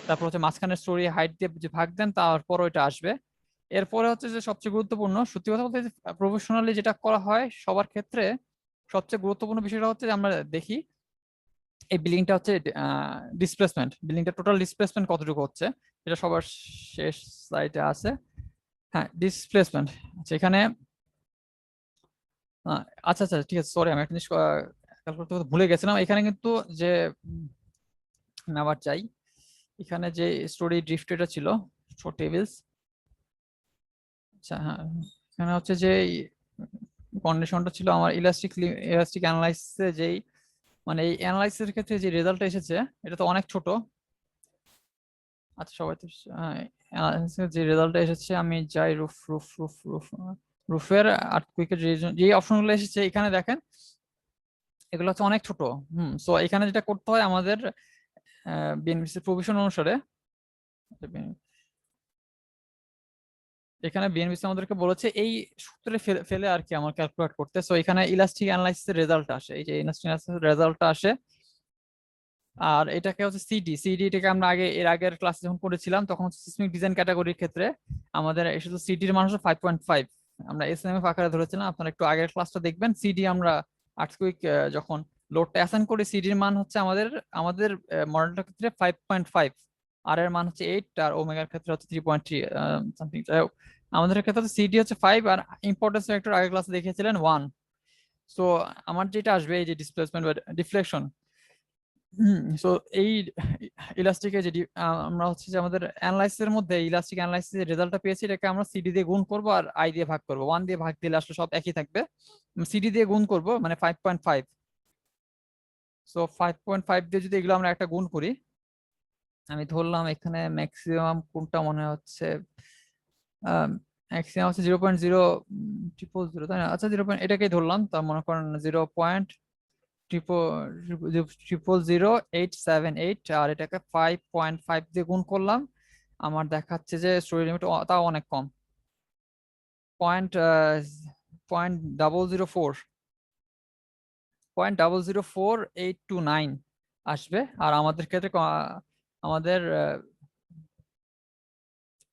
S1: তারপর হচ্ছে মাঝখানের স্টোরি হাইট দিয়ে যে ভাগ দেন, তারপর ওইটা আসবে। এরপরে হচ্ছে যে সবচেয়ে গুরুত্বপূর্ণ, সত্যি কথা বলতে প্রফেশনালি যেটা করা হয় সবার ক্ষেত্রে, সবচেয়ে গুরুত্বপূর্ণ বিষয়টা হচ্ছে যে আমরা দেখি এই বিল্ডিংটা হচ্ছে বিল্ডিংটা টোটাল ডিসপ্লেসমেন্ট কতটুকু হচ্ছে, এটা সবার শেষ সাইডে আছে। হ্যাঁ ডিসপ্লেসমেন্ট, আচ্ছা এখানে আচ্ছা আচ্ছা ঠিক আছে, সরি আমি একটা জিনিস ক্যালকুলেট করতে ভুলে গেছিলাম। এখানে কিন্তু যে আমি আবার চাই, এখানে যে স্টোরি ড্রিফট এটা ছিল শো টেবিলস। আচ্ছা হ্যাঁ, এখানে হচ্ছে যে কন্ডিশনটা ছিল আমার ইলাস্টিক অ্যানালাইসিসে যেই, মানে এই অ্যানালাইসিসের ক্ষেত্রে যে রেজাল্ট এসেছে এটা তো অনেক ছোট। আচ্ছা সবাই তো analysis এর যে রেজাল্টটা এসেছে, আমি যাই রুফের আর্থকুইকের যে অপশনগুলো এসেছে এখানে দেখেন, এগুলো হচ্ছে অনেক ছোট। সো এখানে যেটা করতে হয় আমাদের বিএনপিসি প্রভিশন অনুসারে, এখানে বিএনপিসি আমাদেরকে বলেছে এই সূত্রে ফেলে আর কি আমার ক্যালকুলেট করতে। সো এখানে ইলাস্টিক অ্যানালাইসিসের রেজাল্ট আসে, এই যে ইলাস্টিক অ্যানালাইসিসের রেজাল্টটা আসে আর এটাকে হচ্ছে সিডি এটাকে আমরা এর আগের ক্লাসে যখন করেছিলাম তখন হচ্ছে সিসমিক ডিজাইন ক্যাটাগরির ক্ষেত্রে আমাদের শুধু সিডির মান হচ্ছে 5.5, আমরা এসএমএফ আকারে ধরেছিলাম। আপনারা একটু আগের ক্লাসটা দেখবেন। সিডি আমরা আর্থকুইক যখন লোডটা অ্যাসাইন করি, সিডির মান হচ্ছে আমাদের আমাদের মডেলটার ক্ষেত্রে 5.5, আর এর মান হচ্ছে 8, আর ওমেগার ক্ষেত্রে হচ্ছে 3.3 সামথিং। যাই হোক, আমাদের ক্ষেত্রে হচ্ছে সিডি হচ্ছে 5, আর ইম্পর্টেন্স ফ্যাক্টর আগের ক্লাসে দেখিয়েছিলেন 1। সো আমার যেটা আসবে এই যে ডিসপ্লেসমেন্ট বা ডিফ্লেকশন, সো এই ইলাস্টিকের যে আমরা হচ্ছে যে আমাদের অ্যানালাইসিসের মধ্যে ইলাস্টিক অ্যানালাইসিসের রেজাল্টটা পেয়েছি, এটাকে আমরা সিডি দিয়ে গুণ করব আর আই দিয়ে ভাগ করব। 1 দিয়ে ভাগ দিলে আসলে সব একই থাকবে, সিডি দিয়ে গুণ করব মানে 5.5। সো 5.5 দিয়ে যদি এগুলো আমরা একটা গুণ করি, আমি ধরলাম এখানে ম্যাক্সিমাম কোনটা মনে হচ্ছে, ম্যাক্সিমাম হচ্ছে 0.000, তাই না? আচ্ছা 0. এটাকেই ধরলাম, তা মনে করেন 0.0000878, আর এটাকে 5.5 দিয়ে গুণ করলাম। আমার দেখাচ্ছে যে স্টোরি লিমিট তাও অনেক কম, পয়েন্ট 0.004, 0.00829 আসবে। আর আমাদের ক্ষেত্রে আমাদের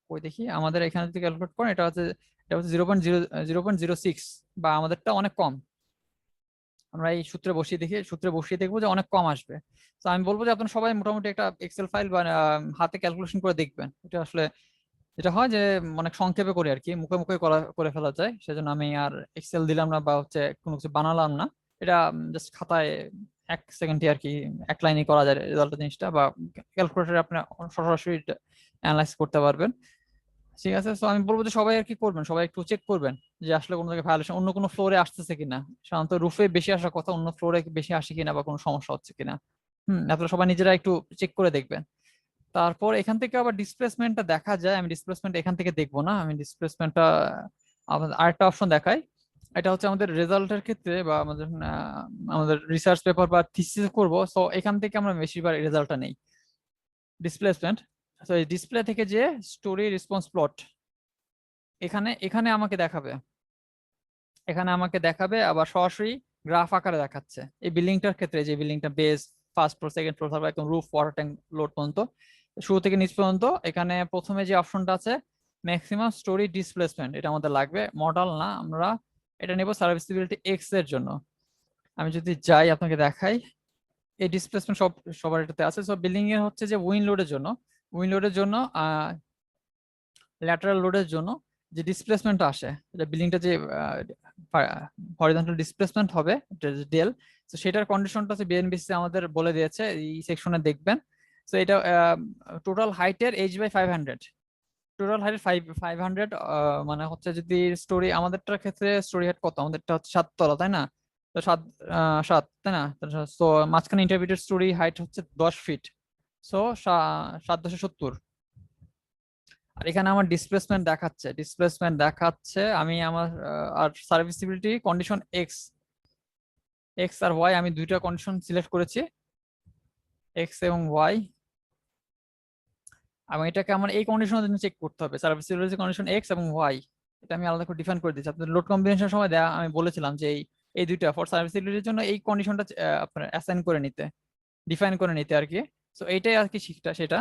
S1: ওই দেখি আমাদের এখানে যদি ক্যালকুলেট করেন, এটা হচ্ছে 0.006, বা আমাদেরটা অনেক কম। আমরা এই সূত্রে বসিয়ে দেখবো যে অনেক কম আসবে। তো আমি বলবো যে আপনারা সবাই মোটামুটি একটা এক্সেল ফাইল বা হাতে ক্যালকুলেশন করে দেখবেন। এটা আসলে যেটা হয় যে অনেক সংক্ষেপে করে আর কি, মুখে মুখে করে ফেলা যায়, সেজন্য আমি আর এক্সেল দিলাম না বা হচ্ছে কোনো কিছু বানালাম না। এটা জাস্ট খাতায় 1 সেকেন্ডে আর কি, এক লাইনে করা যায় রেজাল্ট জিনিসটা, বা ক্যালকুলেটরে আপনি সরাসরি অ্যানালাইজ করতে পারবেন। ঠিক আছে, তো আমি বলবো যে সবাই আর কি করবেন, সবাই একটু চেক করবেন যে আসলে কোনো জায়গায় ভায়োলেশন অন্য কোনো ফ্লোরে আসতেছে কিনা। সাধারণত রুফে বেশি আসার কথা, অন্য ফ্লোরে বেশি আসে কিনা বা কোনো সমস্যা হচ্ছে কিনা। আপনারা সবাই নিজেরা একটু চেক করে দেখবেন। তারপর এখান থেকে আবার ডিসপ্লেসমেন্টটা দেখা যায়। আমি ডিসপ্লেসমেন্ট এখান থেকে দেখবো না, আমি ডিসপ্লেসমেন্টটা আরেকটা অপশন দেখাই। এটা হচ্ছে আমাদের রেজাল্টের ক্ষেত্রে বা আমাদের রিসার্চ পেপার বা থিসিস করব, সো এখান থেকে আমরা বেশিরভাগ রেজাল্টটা নেই ডিসপ্লেসমেন্ট। তো এই ডিসপ্লে থেকে যে স্টোরি রেসপন্স প্লট এখানে এখানে আমাকে দেখাবে, আবার সরাসরি গ্রাফ আকারে দেখাচ্ছে এই বিল্ডিংটার ক্ষেত্রে। যে বিল্ডিংটা base, first floor, second floor, তারপর একদম রুফ, ওয়াটার ট্যাঙ্ক, লোড পর্যন্ত, শুরু থেকে নিচ পর্যন্ত। এখানে প্রথমে যে অপশনটা আছে ম্যাক্সিমাম স্টোরি ডিসপ্লেসমেন্ট, এটা আমাদের লাগবে, মডেল না। আমরা এটা নেব সার্ভিসিবিলিটি এক্স এর জন্য। আমি যদি যাই আপনাকে দেখাই, এই ডিসপ্লেসমেন্ট সবার এটাতে আছে। সব বিল্ডিং এর হচ্ছে যে উইন লোডের জন্য ল্যাটারাল লোডের জন্য যে ডিসপ্লেসমেন্ট আসে, এটা বিল্ডিংটা যে হরিজন্টাল ডিসপ্লেসমেন্ট হবে ডেল, তো সেটার কন্ডিশনটা হচ্ছে বিএনবিসি আমাদের বলে দিয়েছে, এই সেকশনে দেখবেন। তো এটা টোটাল হাইটের h/500, টোটাল হাইটের 500, মানে হচ্ছে যদি স্টোরি আমাদেরটার ক্ষেত্রে স্টোরি হাইট কত, আমাদেরটা হচ্ছে 7 তলা, তাই না? তো 7 তাই না? তো মাঝখানে ইন্টারমিডিয়েট স্টোরি হাইট হচ্ছে 10 ফিট, সো 7×10=70। আর এখানে আমার ডিসপ্লেসমেন্ট দেখাচ্ছে আমি আমার আর সার্ভিসিবিলিটি কন্ডিশন এক্স এক্স আর ওয়াই, আমি দুইটা কন্ডিশন সিলেক্ট করেছি, এক্স এবং ওয়াই। এবং এটাকে আমার এই কন্ডিশনের জন্য চেক করতে হবে, সার্ভিসিবিলিটি কন্ডিশন এক্স এবং ওয়াই। এটা আমি আলাদা করে ডিফাইন করে দিচ্ছি। আপনাদের লোড কম্বিনেশন সময় দেয়া আমি বলেছিলাম যে এই দুইটা ফর সার্ভিসিবিলিটির জন্য এই কন্ডিশনটা আপনার অ্যাসাইন করে নিতে, ডিফাইন করে নিতে আর কি। সো এইটাই আর কি সেটা।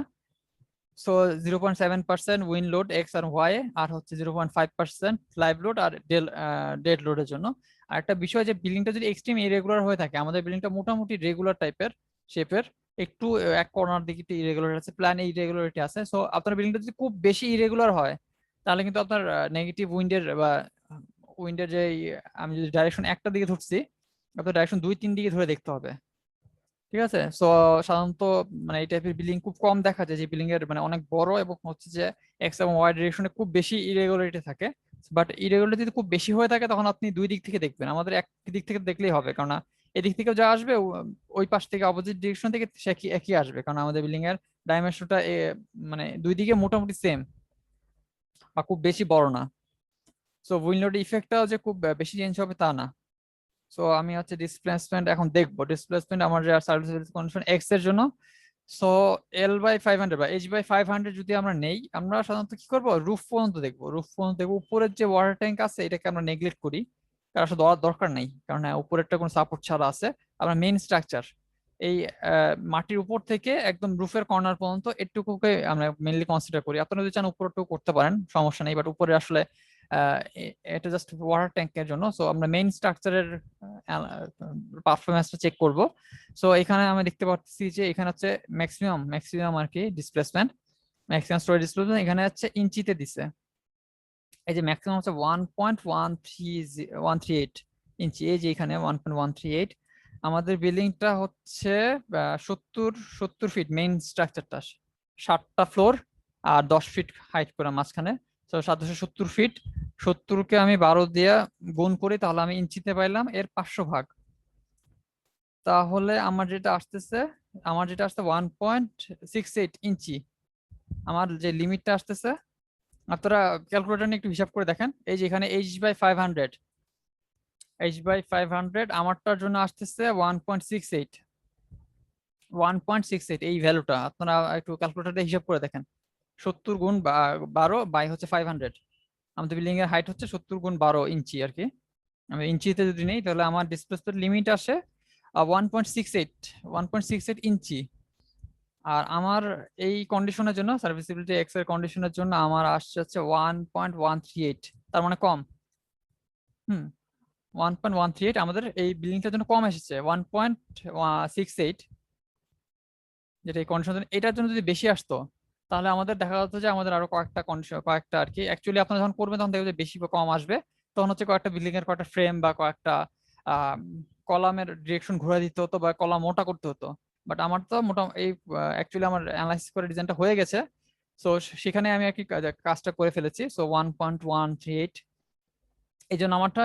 S1: সো 0.7% উইন লোড এক্স আর ওয়াই, আর হচ্ছে 0.5% লাইভ লোড আর ডেড লোডের জন্য। আর একটা বিষয় যে বিল্ডিংটা যদি এক্সট্রিম ইরেগুলার হয়ে থাকে, আমাদের বিল্ডিংটা মোটামুটি রেগুলার টাইপের শেপের, একটু এক কর্নার দিকে একটু ইরেগুলার আছে, প্ল্যানে ইরেগুলারিটি আছে। সো আপনার বিল্ডিংটা যদি খুব বেশি ইরেগুলার হয়, তাহলে কিন্তু আপনার নেগেটিভ উইন্ডের বা উইন্ডের যে আমি যদি ডাইরেকশন একটা দিকে ধরছি, আপনার ডাইরেকশন 2-3 দিকে ধরে দেখতে হবে। ঠিক আছে, সো সাধারণত মানে এই টাইপের বিল্ডিং খুব কম দেখা যায়, যে বিল্ডিং এর মানে অনেক বড় এবং হচ্ছে যে এক্স এবং ওয়াই ডিরেকশনে খুব বেশি ইরেগুলারিটি থাকে। বাট ইরেগুলারিটি যদি খুব বেশি হয়ে থাকে, তখন আপনি দুই দিক থেকে দেখবেন, আমাদের এক দিক থেকে দেখলেই হবে, কারণ এদিক থেকে যা আসবে ওই পাশ থেকে অপোজিট ডিরেকশন থেকে সে একই আসবে, কারণ আমাদের বিল্ডিং এর ডাইমেনশনটা মানে দুই দিকে মোটামুটি সেম বা খুব বেশি বড় না। সো উইন্ডোর ইফেক্টটাও যে খুব বেশি চেঞ্জ হবে তা না। সো আমি হচ্ছে ডিসপ্লেসমেন্ট এখন দেখবো, ডিসপ্লেসমেন্ট আমার যে সার্ভিস কন্ডিশন এক্স এর জন্য। সো L/500 বা H/500 যদি আমরা নেই, আমরা সাধারণত কি করব, রুফ পর্যন্ত দেখবো, উপরের যে ওয়াটার ট্যাঙ্ক আছে এটাকে আমরা নেগলেক্ট করি, কারণ আসলে দরকার নেই, কারণ হ্যাঁ উপরেরটা কোনো সাপোর্ট ছাড়া আছে। আমরা মেইন স্ট্রাকচার এই মাটির উপর থেকে একদম রুফের কর্নার পর্যন্ত এটুকুকে আমরা মেইনলি কনসিডার করি। আপনারা যদি চান উপরটাও করতে পারেন, সমস্যা নেই, বাট উপরে আসলে এটা জাস্ট ওয়াটার ট্যাঙ্কের জন্য। সো আমরা মেইন স্ট্রাকচারের পারফরমেন্সটা চেক করব। সো এখানে আমি দেখতে পাচ্ছি যে এখানে হচ্ছে ম্যাক্সিমাম আর কি ডিসপ্লেসমেন্ট, ম্যাক্সিমাম স্টোরেজ ডিসপ্লেসমেন্ট এখানে হচ্ছে ইঞ্চিতে দিছে। এই যে ম্যাক্সিমাম হচ্ছে 1.138 ইঞ্চি, এই যে এখানে 1.138। আমাদের বিল্ডিংটা হচ্ছে 70 ফিট, মেইন স্ট্রাকচারটা 7টা ফ্লোর আর 10 ফিট হাইট করে মাঝখানে, তো 770 ফিট। 70কে আমি 12 দিয়ে গুণ করি, তাহলে আমি ইঞ্চিতে পাইলাম এর 500 ভাগ। তাহলে আমার যেটা আসতেছে 1.68 ইঞ্চি আমার যে লিমিটটা আসতেছে। আপনারা ক্যালকুলেটর নিয়ে একটু হিসাব করে দেখেন। এই যে এখানে h/500 আমারটার জন্য আসতেছে 1.68 এই ভ্যালুটা। আপনারা একটু ক্যালকুলেটর দিয়ে হিসাব করে দেখেন। 70 গুণ 12 বাই হচ্ছে 500। আমাদের বিল্ডিং এর হাইট হচ্ছে 70 গুণ 12 ইঞ্চি আর কি। আমি ইঞ্চিতে যদি নেই তাহলে আমার ডিসপ্লেসমেন্ট লিমিট আসে 1.68 ইঞ্চি। আর আমার এই কন্ডিশনের জন্য, সার্ভিসিবিলিটি এক্স এর কন্ডিশনের জন্য আমার আসছে হচ্ছে 1.138, তার মানে কম। 1.138 আমাদের এই বিল্ডিংটার জন্য কম এসেছে। 1.68 যেটা এই কন্ডিশন, এটার জন্য যদি বেশি আসতো তাহলে আমাদের দেখা যাচ্ছে যে আমাদের আরো কয়েকটা কন্ডিশন, কয়েকটা আর কি, অ্যাকচুয়ালি আপনারা যখন করবেন তখন দেখবেন যে বেশি বা কম আসবে। তখন হচ্ছে কয়েকটা বিল্ডিং এর কয়েকটা ফ্রেম বা কয়েকটা কলামের ডিরেকশন ঘুরে দিতে হতো বা কলাম মোটা করতে হতো। বাট আমার তো মোটা এই অ্যাকচুয়ালি আমার অ্যানালাইসিস করে ডিজাইনটা হয়ে গেছে। সো সেখানে আমি আর কি কাজটা করে ফেলেছি। সো 1.138 এই জন্য আমারটা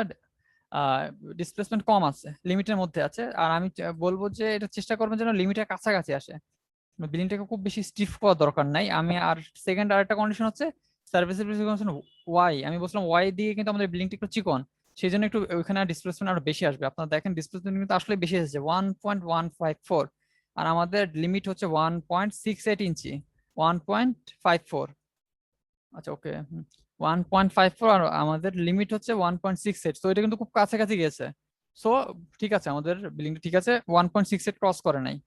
S1: ডিসপ্লেসমেন্ট কম আছে, লিমিটের মধ্যে আছে। আর আমি বলবো যে এটা চেষ্টা করবেন যেন লিমিটের কাছাকাছি আসে, বিল্ডিংটাকে খুব বেশি স্টিফ করার দরকার নাই। আমি আর সেকেন্ড আরেকটা কন্ডিশন হচ্ছে সার্ভিসিবিলিটি কন্ডিশন ওয়াই। আমি বলছিলাম ওয়াই দিয়ে কিন্তু আমাদের বিল্ডিংটা একটু চিকন, সেই জন্য একটু ওইখানে ডিসপ্লেসমেন্ট আরো বেশি আসবে। আপনারা দেখেন ডিসপ্লেসমেন্ট কিন্তু আসলে বেশি এসেছে 1.154, আর আমাদের লিমিট হচ্ছে 1.68 ইঞ্চি, 1.54। আচ্ছা ওকে, 1.54 আর আমাদের লিমিট হচ্ছে 1.68, তো এটা কিন্তু খুব কাছাকাছি গেছে। সো ঠিক আছে, আমাদের বিল্ডিংটা ঠিক আছে, 1.68 ক্রস করে নাই।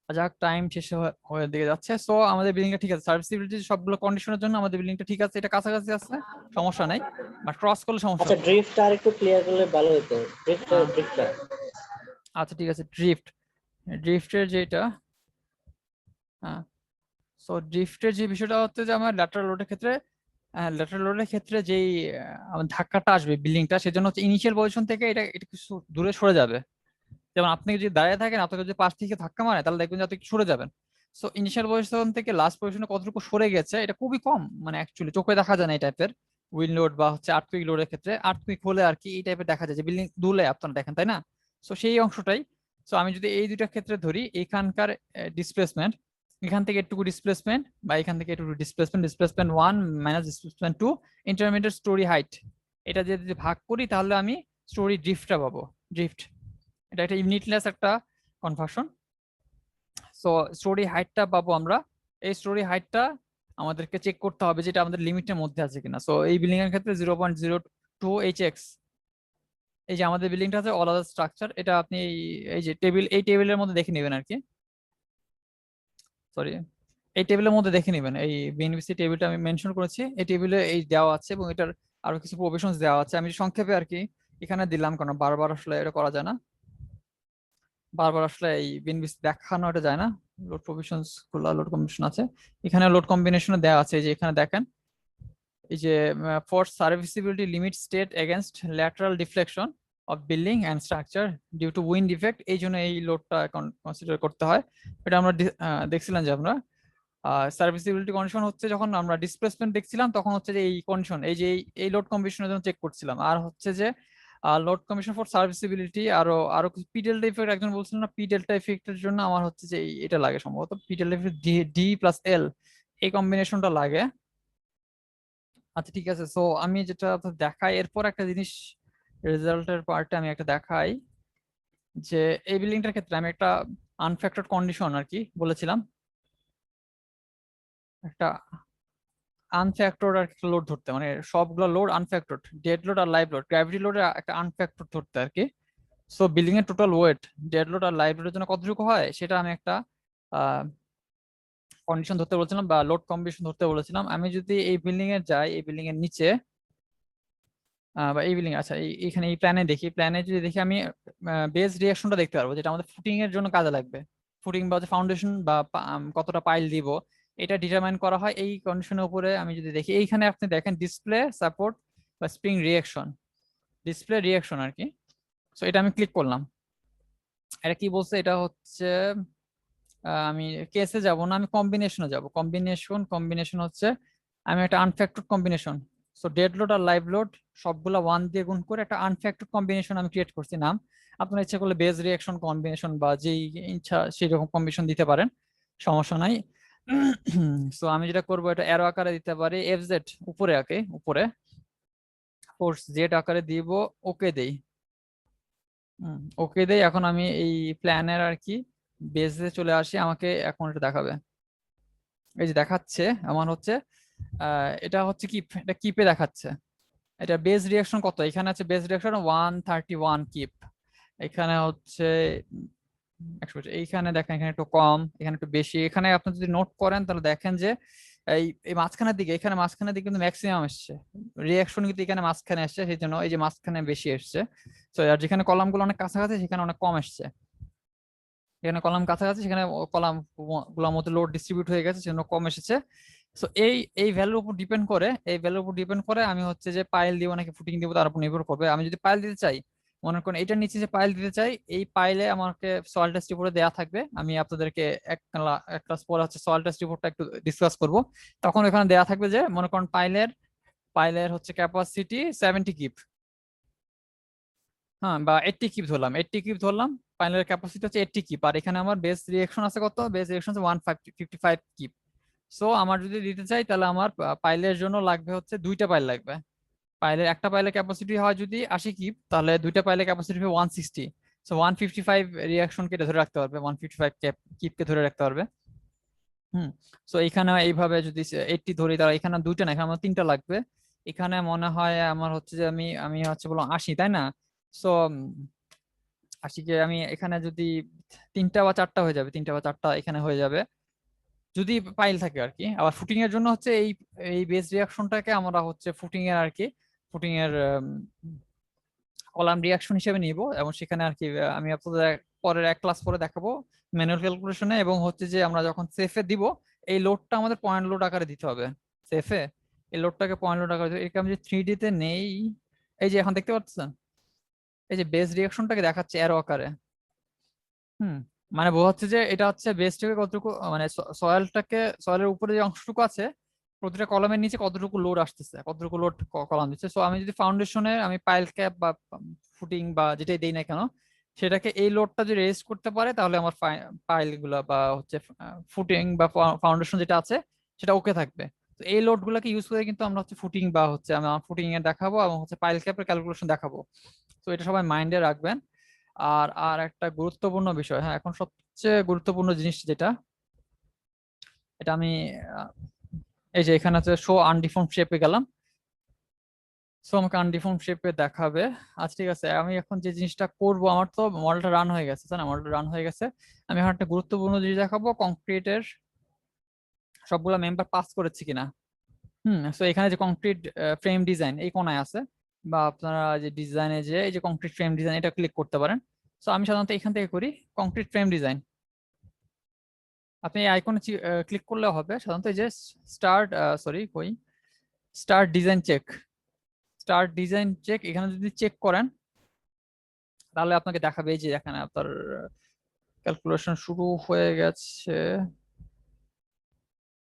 S1: যাক, টাইম শেষ হয়ে দিকে যাচ্ছে। সো আমাদের বিল্ডিংটা ঠিক আছে, সার্ভিসিবিলিটি সবগুলো কন্ডিশনের জন্য আমাদের বিল্ডিংটা ঠিক আছে, এটা কাছাকাছি আছে, সমস্যা নাই। বাট ক্রস করলে সমস্যা
S2: আচ্ছা,
S1: হবে।
S2: ড্রিফটটা আরেকটু ক্লিয়ার করলে ভালো হতো। ড্রিফটটা
S1: আচ্ছা ঠিক আছে, ড্রিফটের যেটা, হ্যাঁ, সো ড্রিফটের যে বিষয়টা হচ্ছে যে আমার ল্যাটারাল লোডের ক্ষেত্রে যেই আমার ধাক্কাটা আসবে বিল্ডিংটা, সেজন্য হচ্ছে ইনিশিয়াল পজিশন থেকে এটা এটা কিছু দূরে সরে যাবে। যেমন আপনি যদি দাঁড়িয়ে থাকেন, আপনাকে যদি পাশ থেকে ধাক্কা মারে তাহলে দেখবেন যে আপনি একটু সরে যাবেন। সো ইনিশিয়াল পজিশন থেকে লাস্ট পজিশনে কতটুকু সরে গেছে এটা খুবই কম, মানে অ্যাকচুয়ালি চোখে দেখা যায় না এই টাইপের। উইন্ড লোড বা হচ্ছে আর্থকুইক লোডের ক্ষেত্রে, আর্থকুইক হলে আর কি এই টাইপের দেখা যায় যে বিল্ডিং দুলে আপনারা দেখেন, তাই না? সো সেই অংশটাই। সো আমি যদি এই দুইটা ক্ষেত্রে ধরি, এখানকার ডিসপ্লেসমেন্ট, এখান থেকে একটু ডিসপ্লেসমেন্ট বা এখান থেকে একটু displacement 1 minus displacement 2, intermediate story height, এটা যদি ভাগ করি তাহলে আমি স্টোরি ড্রিফটটা পাবো। ড্রিফট এটা একটা ইউনিটলেস একটা কনভার্সন। সো স্টোরি হাইটটা পাবো আমরা। এই স্টোরি হাইটটা আমাদেরকে চেক করতে হবে যেটা আমাদের লিমিটের মধ্যে আছে কিনা। সো এই বিল্ডিং এর ক্ষেত্রে 0.02 HX। এই যে আমাদের বিল্ডিংটা আছে অল আদার স্ট্রাকচার, এটা আপনি এই যে এই টেবিলের মধ্যে দেখে নেবেন আর কি। সরি, এই টেবিলের মধ্যে দেখে নেবেন, এই বিএনবিসি টেবিলটা আমি মেনশন করেছি, এই টেবিলে এই দেওয়া আছে এবং এটার আরো কিছু প্রভিশনস দেওয়া আছে। আমি সংক্ষেপে আর কি এখানে দিলাম, কারণ বারবার আসলে এটা করা যায় না, বারবার আসলে এই বিএনবিসি দেখানো এটা যায় না। লোড প্রভিশনস গুলো, লোড কম্বিনেশন আছে এখানে, লোড কম্বিনেশনে দেওয়া আছে, এই যে এখানে দেখেন, এই যে for serviceability limit state against lateral deflection of building and structure due to wind effect, এই জন্য এই লোডটা কনসিডার করতে হয়। এটা আমরা দেখছিলাম যে আমরা সার্ভিসিবিলিটি কন্ডিশন হচ্ছে যখন আমরা ডিসপ্লেসমেন্ট দেখছিলাম তখন হচ্ছে যে এই কন্ডিশন, এই যে এই লোড কম্বিনেশনের জন্য চেক করছিলাম। আর হচ্ছে যে লোড কমিশন ফর সার্ভিসিবিলিটি আরো আরো কিছু পি ডেল্টা ইফেক্ট, একজন বলছিলেন না, পি ডেল্টা ইফেক্টের জন্য আমার হচ্ছে যে এটা লাগে সম্ভবত, P delta effect D plus L, এই কম্বিনেশনটা লাগে। আচ্ছা ঠিক আছে, সো আমি যেটা দেখাই এরপর একটা জিনিস, রেজাল্টের পার্টে আমি একটা দেখাই যে এই বিল্ডিংটার ক্ষেত্রে আমি একটা আনফ্যাক্টরড কন্ডিশন আর কি বলেছিলাম, একটা আনফ্যাক্টরড আর লোড ধরতে, মানে সবগুলো লোড আনফ্যাক্টরড, ডেড লোড আর লাইভ লোড, গ্র্যাভিটি লোডের একটা আনফ্যাক্টরড ধরতে আর কি। সো বিল্ডিং এর টোটাল ওয়েট, ডেড লোড আর লাইভ লোডের জন্য কতটুকু হয় সেটা আমি একটা কন্ডিশন ধরতে বলেছিলাম বা লোড কম্বিনেশন ধরতে বলেছিলাম। আমি যদি এই বিল্ডিং এর যাই, এই বিল্ডিং এর নিচে বা এই বিল্ডিং, আচ্ছা এইখানে এই প্ল্যানে দেখি, প্ল্যানে যদি দেখি আমি বেস রিয়াকশনটা দেখতে পারবো যেটা আমাদের ফুটিং এর জন্য কাজে লাগবে। ফুটিং বা ফাউন্ডেশন বা কতটা পাইল দিব এটা ডিটারমাইন করা হয় এই কন্ডিশনের উপরে। আমি যদি দেখি এইখানে আপনি দেখেন ডিসপ্লে সাপোর্ট বা স্প্রিং রিয়াকশন, ডিসপ্লে রিয়াকশন আর কি। সো এটা আমি ক্লিক করলাম। এটা কি বলছে, এটা হচ্ছে আমি কেসে যাব না, আমি কম্বিনেশনে যাব। কম্বিনেশন হচ্ছে আমি একটা আনফ্যাক্টরড কম্বিনেশন। সো ডেড লোড আর লাইভ লোড সবগুলা 1 দিয়ে গুণ করে একটা আনফ্যাক্টরড কম্বিনেশন আমি ক্রিয়েট করছি নাম। আপনার ইচ্ছা করলে বেস রিঅ্যাকশন কম্বিনেশন বা যেই ইচ্ছা সেই রকম কম্বিনেশন দিতে পারেন, সমস্যা নাই। সো আমি যেটা করবো এটা অ্যারো আকারে দিতে পারি, এফজেড উপরে আঁকে, উপরে ফোর্স জেড আকারে দিব, ওকে দেই। ওকে দেই। এখন আমি এই প্ল্যানের আর কি বেসে চলে আসি, আমাকে এখন এটা দেখাবে। এই যে দেখাচ্ছে আমার হচ্ছে এটা হচ্ছে কিপ, এটা কিপে দেখাচ্ছে। এটা বেস রিঅ্যাকশন কত, এখানে আছে বেস রিঅ্যাকশন 131 কিপ। এখানে হচ্ছে 100, এইখানে দেখেন এখানে একটু কম, এখানে একটু বেশি। এখানে আপনি যদি নোট করেন তাহলে দেখেন যে এই এই মাঝখানের দিকে, এখানে মাঝখানের দিকে কিন্তু ম্যাক্সিমাম এসছে রিঅ্যাকশন, কিন্তু এখানে মাঝখানে আসছে, সেই জন্য এই যে মাঝখানে বেশি এসছে। তো আর যেখানে কলাম গুলো অনেক কাছাকাছি সেখানে অনেক কম এসছে। এখানে কলাম কাছাকাছি, সেখানে কলাম গুলোর মধ্যে লোড ডিস্ট্রিবিউট হয়ে গেছে, সেজন্য কম এসেছে। সো এই ভ্যালুর উপর ডিপেন্ড করে, আমি হচ্ছে যে পাইল দিব নাকি ফুটিং দিব তার উপর নির্ভর করবে। আমি যদি পাইল দিতে চাই, মনে করেন এটার নিচে যে পাইল দিতে চাই, এই পাইলে আমাকে সয়েল টেস্ট রিপোর্টে দেওয়া থাকবে। আমি আপনাদেরকে এক ক্লাস পরে হচ্ছে সয়েল টেস্ট রিপোর্টটা একটু ডিসকাস করব। তখন এখানে দেওয়া থাকবে যে মনে করেন পাইলের হচ্ছে ক্যাপাসিটি 70 কিপ, হ্যাঁ, বা 80 কিপ ধরলাম, 80 কিপ ধরলাম। পাইলের ক্যাপাসিটি হচ্ছে 80 কিপ, আর এখানে আমার বেস রিঅ্যাকশন আছে কত, বেস রিঅ্যাকশন আছে 155 কিপ। সো আমার যদি দিতে চাই তাহলে আমার পাইলের জন্য লাগবে হচ্ছে দুইটা পাইল লাগবে। পাইলের একটা পাইলের ক্যাপাসিটি হয় যদি 80 কিপ, তাহলে দুইটা পাইলের ক্যাপাসিটি হবে 160। সো 155 রিঅ্যাকশন কে ধরে রাখতে পারবে, 155 কিপকে ধরে রাখতে পারবে। হুম। সো এখানে এইভাবে যদি 80 ধরি, তাহলে এখানে দুইটা না, এখানে আমার তিনটা লাগবে। এখানে মনে হয় আমার হচ্ছে যে আমি হচ্ছে বললাম 80, তাই না? সো 80 কে আমি এখানে যদি তিনটা বা চারটা হয়ে যাবে, তিনটা বা চারটা এখানে হয়ে যাবে যদি পাইল থাকে আর কি। আবার ফুটিং এর জন্য হচ্ছে এই এই বেস রিয়াকশনটাকে আমরা হচ্ছে ফুটিং এর আর কি, ফুটিং এর কলাম রিয়াকশন হিসেবে নিব। এবং সেখানে আর কি আমি আপনাদের পরের এক ক্লাস পরে দেখাবো ম্যানুয়াল ক্যালকুলেশনে। এবং হচ্ছে যে আমরা যখন সেফে দিব, এই লোডটা আমাদের পয়েন্ট লোড আকারে দিতে হবে সেফে। এই লোডটাকে পয়েন্ট লোড আকারে এটাকে আমি যদি 3D তে নেই, এই যে এখন দেখতে পাচ্ছেন এই যে বেস রিয়াকশনটাকে দেখাচ্ছে অ্যারো আকারে। হুম। মানে বোঝাচ্ছে যে এটা হচ্ছে বেস থেকে কতটুকু, মানে সয়েলের উপরে যে অংশটুকু আছে প্রতিটা কলামের নিচে কতটুকু লোড আসতেছে, কতটুকু লোড কলাম দিচ্ছে। সো আমি যদি ফাউন্ডেশনে আমি পাইল ক্যাপ বা ফুটিং বা যেটাই দেই না কেন, সেটাকে এই লোডটা যদি রেজ করতে পারে তাহলে আমার পাইল গুলা বা হচ্ছে ফুটিং বা ফাউন্ডেশন যেটা আছে সেটা ওকে থাকবে। তো এই লোড গুলাকে ইউজ করে কিন্তু আমরা হচ্ছে ফুটিং বা হচ্ছে আমি ফুটিং এর দেখাবো এবং হচ্ছে পাইল ক্যাপের ক্যালকুলেশন দেখাবো। তো এটা সবাই মাইন্ডে রাখবেন। আর আর একটা গুরুত্বপূর্ণ বিষয়, হ্যাঁ, এখন সবচেয়ে গুরুত্বপূর্ণ জিনিস যেটা, এটা আমি আহ, এই যে এখানে আছে শো আনডিফর্ম শেপে গেলাম। সো আমাকে আনডিফর্ম শেপে দেখাবে। আচ্ছা ঠিক আছে, আমি এখন যে জিনিসটা করব, আমার তো মডেলটা রান হয়ে গেছে, তাই না? মডেলটা রান হয়ে গেছে। আমি এখন একটা গুরুত্বপূর্ণ জিনিস দেখাবো, কংক্রিটের সবগুলা মেম্বার পাস করেছে কিনা। সো এখানে যে কংক্রিট ফ্রেম ডিজাইন এই কোনায় আছে, বা আপনারা যে ডিজাইনে যে এই যে কংক্রিট ফ্রেম ডিজাইন এটা ক্লিক করতে পারেন। সো আমি সাধারণত এখান থেকে করি কংক্রিট ফ্রেম ডিজাইন। আপনি এই আইকনে ক্লিক করলে হবে সাধারণত এই যে স্টার্ট, সরি কই, start design check, start design check এখানে যদি চেক করেন তাহলে আপনাকে দেখাবে এই যে এখানে আপনার ক্যালকুলেশন শুরু হয়ে গেছে।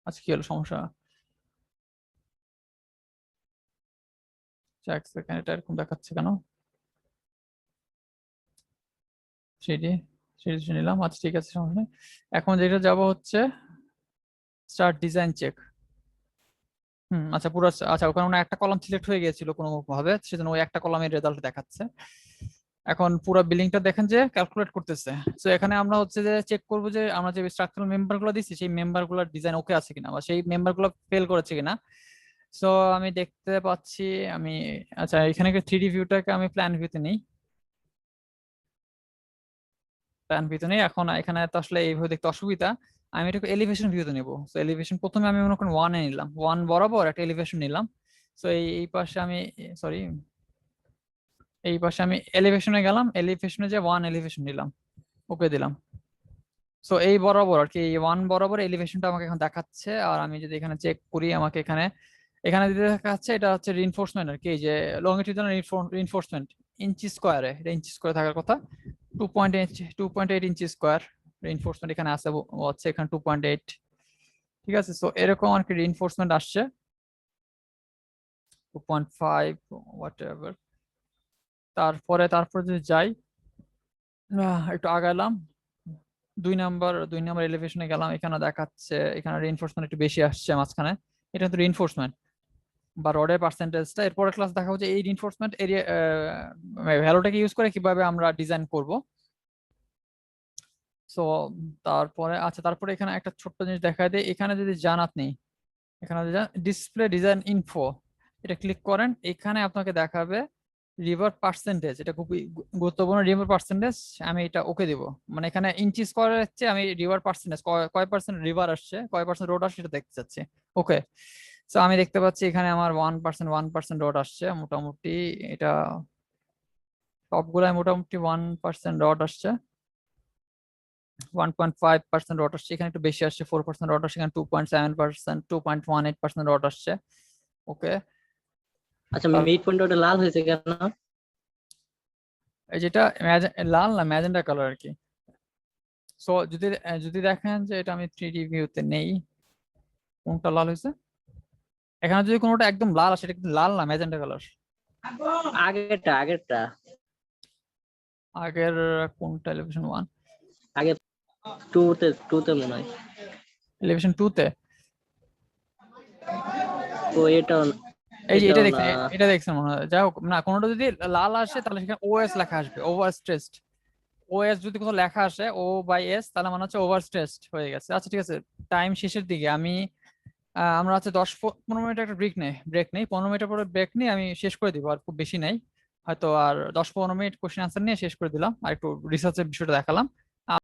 S1: আচ্ছা কি হলো সমস্যা, এক সেকেন্ড, এটা এরকম দেখাচ্ছে কেন? সেটি সেটি নিলাম, আচ্ছা ঠিক আছে, সমস্যা নেই। এখন যেটা যাব হচ্ছে স্টার্ট ডিজাইন চেক। আচ্ছা পুরো, আচ্ছা ওখানে মনে হয় একটা কলাম সিলেক্ট হয়ে গিয়েছিল কোনো ভাবে, সেজন্য ওই একটা কলামের রেজাল্ট দেখাচ্ছে। এখন পুরো বিল্ডিংটা দেখেন যে ক্যালকুলেট করতেছে। তো এখানে আমরা হচ্ছে যে চেক করবো যে আমরা যে স্ট্রাকচারাল মেম্বার গুলো দিচ্ছি সেই মেম্বার গুলোর ডিজাইন ওকে আছে কিনা, বা সেই মেম্বার গুলো ফেল করেছে কিনা। সো আমি দেখতে পাচ্ছি আমি, আচ্ছা এখানে 3D ভিউটাকে আমি প্ল্যান ভিউতে নেই। প্ল্যান ভিউতে নেই। এখন এখানে তো আসলে এইভাবে দেখতে অসুবিধা, আমি এটাকে এলিভেশন ভিউতে নিব। তো এলিভেশন প্রথমে আমি মনে করেন 1 এ নিলাম, 1 বরাবর একটা এলিভেশন নিলাম। তো এই পাশে আমি, সরি, এই পাশে আমি এলিভেশনে গেলাম, এলিভেশনে যে 1 এলিভেশন নিলাম, ওকে দিলাম। সো এই বরাবর আর কি, এই 1 বরাবর এলিভেশনটা আমাকে এখন দেখাচ্ছে। আর আমি যদি এখানে চেক করি, আমাকে এখানে এখানে দিতে দেখাচ্ছে এটা হচ্ছে রিইনফোর্সমেন্ট আর কি, এই যে লংগিটিউডাল রিইনফোর্সমেন্ট ইঞ্চি স্কয়ারে, এটা ইঞ্চি স্কয়ারে থাকার কথা। 2.8 ইঞ্চি স্কয়ার রিইনফোর্সমেন্ট এখানে আছে, হচ্ছে এখানে 2.8। ঠিক আছে, সো এরকম আর কি রিইনফোর্সমেন্ট আসছে 2.5 হোয়াট এভার। তারপরে যদি যাই, একটু আগালাম, 2 নাম্বার এলিভেশনে গেলাম, এখানে দেখাচ্ছে এখানে রিইনফোর্সমেন্ট একটু বেশি আসছে মাঝখানে। এটা তো রিইনফোর্সমেন্ট বা রডের পার্সেন্টেজটা। এরপরের ক্লাস দেখা হচ্ছে এই রিইনফোর্সমেন্ট এরিয়া ভ্যালুটাকে ইউজ করে কিভাবে আমরা ডিজাইন করব। সো তারপরে আচ্ছা, তারপরে এখানে একটা ছোট্ট জিনিস দেখায় দেয়, এখানে যদি যান আপনি, এখানে যদি যান ডিসপ্লে ডিজাইন ইনফো, এটা ক্লিক করেন, এখানে আপনাকে দেখাবে রিভার পার্সেন্টেজ। এটা খুবই গুরুত্বপূর্ণ, রিভার পার্সেন্টেজ। আমি এটা ওকে দিব, মানে এখানে ইঞ্চি স্কয়ারের হচ্ছে আমি রিভার পার্সেন্টেজ কয় পার্সেন্ট রিভার আসছে, কয় পার্সেন্ট রোড আসছে, এটা দেখতে চাচ্ছি। ওকে, সো আমি দেখতে পাচ্ছি এখানে আমার 1% রোড আসছে মোটামুটি। এটা সবগুলাই মোটামুটি 1% রড আসছে, 1.5% রড আসছে, এখানে একটু বেশি আসছে 4% রড আসছে, এখানে 2.7%, 2.18% রড আসছে। ওকে,
S3: আচ্ছা, মিড পয়েন্ট ওটা লাল হয়েছে কেন?
S1: এই যেটা লাল না ম্যাজেন্টা কালার আর কি। সো যদি দেখেন যে এটা আমি 3D ভিউতে নেই, কোনটা লাল হয়েছে, এখানে যদি কোনোটা একদম লাল আসে, এটা কিন্তু লাল না ম্যাজেন্টা কালার।
S3: আগেরটা
S1: আগের কোনটা, এলিভেশন 1,
S3: আগে টুতে মনে হয়।
S1: এলিভেশন 2 তে?
S3: তো এটাও
S1: এই যে এটা
S3: এটাও না।
S1: দেখছেন, এটা দেখছেন মনে হয়। যাই হোক, না কোনোটা যদি লাল আসে তাহলে সেখানে ওএস লেখা আসবে, ওভার স্ট্রেসড। ওএস যদি কোনো লেখা আসে O/S, তাহলে মনে হচ্ছে ওভার স্ট্রেসড হয়ে গেছে। আচ্ছা ঠিক আছে, টাইম শেষের দিকে আমি আমরা হচ্ছে 10-15 মিনিট একটা ব্রেক নেই, 15 মিনিটের পরে ব্রেক নিয়ে আমি শেষ করে দিব, আর খুব বেশি নাই হয়তো, আর 10-15 মিনিট কোশ্চেন আনসার নিয়ে শেষ করে দিলাম, আর একটু রিসার্চের বিষয়টা দেখালাম।